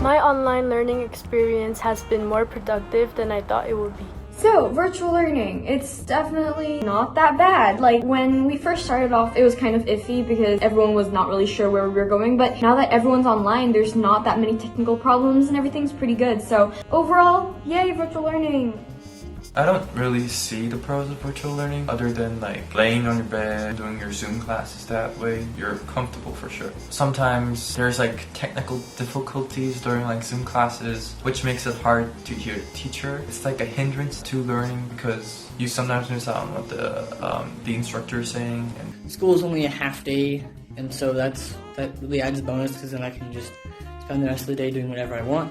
My online learning experience has been more productive than I thought it would be. So, virtual learning, it's definitely not that bad. Like, when we first started off, it was kind of iffy because everyone was not really sure where we were going, but now that everyone's online, there's not that many technical problems and everything's pretty good. So, overall, yay, virtual learning! I don't really see the pros of virtual learning other than like laying on your bed, doing your Zoom classes that way. You're comfortable for sure. Sometimes there's like technical difficulties during like Zoom classes, which makes it hard to hear the teacher. It's like a hindrance to learning because you sometimes miss out on what the instructor is saying. And school is only a half day, and so that really adds a bonus because then I can just spend the rest of the day doing whatever I want.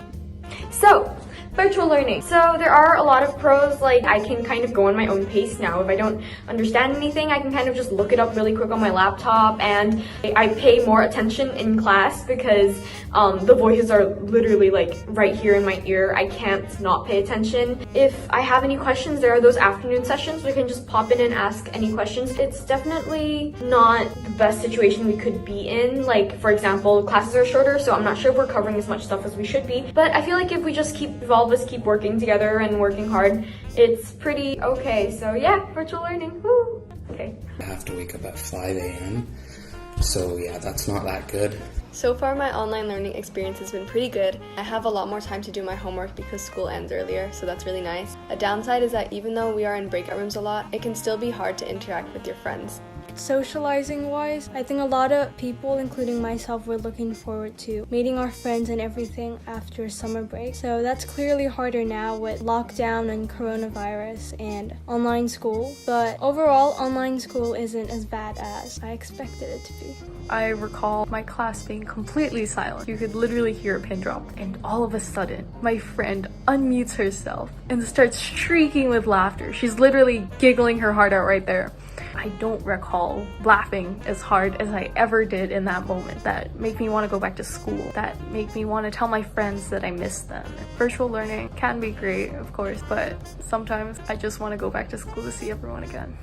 So, virtual learning. So there are a lot of pros, like I can kind of go on my own pace now. If I don't understand anything, I can kind of just look it up really quick on my laptop, and I pay more attention in class because the voices are literally like right here in my ear. I can't not pay attention. If I have any questions, there are those afternoon sessions where I can just pop in and ask any questions. It's definitely not the best situation we could be in. Like, for example, classes are shorter, so I'm not sure if we're covering as much stuff as we should be. But I feel like if we just all of us keep working together and working hard, it's pretty okay. So yeah, virtual learning, woo! Okay. I have to wake up at 5 a.m. So yeah, that's not that good. So far, my online learning experience has been pretty good. I have a lot more time to do my homework because school ends earlier, so that's really nice. A downside is that even though we are in breakout rooms a lot, it can still be hard to interact with your friends. Socializing wise, I think a lot of people, including myself, were looking forward to meeting our friends and everything after summer break. So that's clearly harder now with lockdown and coronavirus and online school. But overall, online school isn't as bad as I expected it to be. I recall my class being completely silent. You could literally hear a pin drop, and all of a sudden, my friend unmutes herself and starts shrieking with laughter. She's literally giggling her heart out right there. I don't recall laughing as hard as I ever did in that moment. That made me want to go back to school. That made me want to tell my friends that I miss them. Virtual learning can be great, of course, but sometimes I just want to go back to school to see everyone again.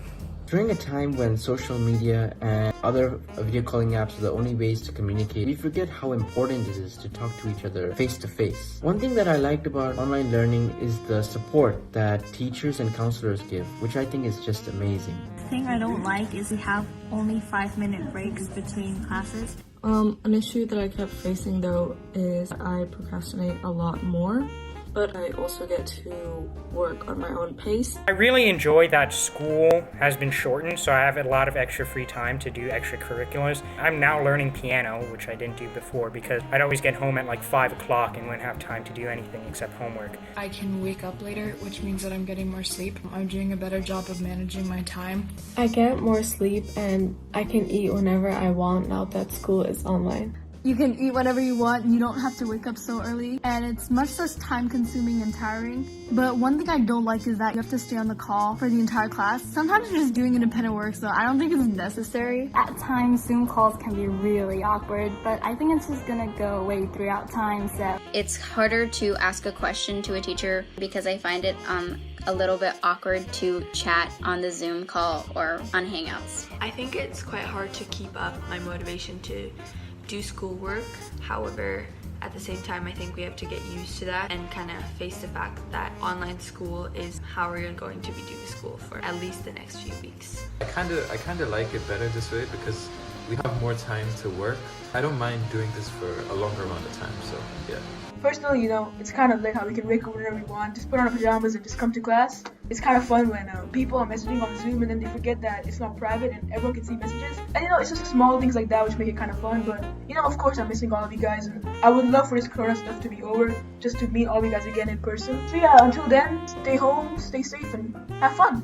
During a time when social media and other video calling apps are the only ways to communicate, we forget how important it is to talk to each other face to face. One thing that I liked about online learning is the support that teachers and counselors give, which I think is just amazing. The thing I don't like is we have only 5-minute breaks between classes. An issue that I kept facing though is I procrastinate a lot more, but I also get to work on my own pace. I really enjoy that school has been shortened, so I have a lot of extra free time to do extracurriculars. I'm now learning piano, which I didn't do before because I'd always get home at like 5 o'clock and wouldn't have time to do anything except homework. I can wake up later, which means that I'm getting more sleep. I'm doing a better job of managing my time. I get more sleep and I can eat whenever I want now that school is online. You can eat whatever you want, you don't have to wake up so early, and it's much less time consuming and tiring. But one thing I don't like is that you have to stay on the call for the entire class. Sometimes you're just doing independent work, so I don't think it's necessary. At times, Zoom calls can be really awkward, but I think it's just gonna go away throughout time, so. It's harder to ask a question to a teacher because I find it a little bit awkward to chat on the Zoom call or on Hangouts. I think it's quite hard to keep up my motivation to do schoolwork. However, at the same time, I think we have to get used to that and kind of face the fact that online school is how we're going to be doing school for at least the next few weeks. I kind of like it better this way because we have more time to work. I don't mind doing this for a longer amount of time, so yeah. Personally, it's kind of like how we can wake up whenever we want, just put on our pajamas and just come to class. It's kind of fun when people are messaging on Zoom and then they forget that it's not private and everyone can see messages. And it's just small things like that which make it kind of fun. But of course I'm missing all of you guys, and I would love for this corona stuff to be over, just to meet all of you guys again in person. So yeah, until then, stay home, stay safe, and have fun.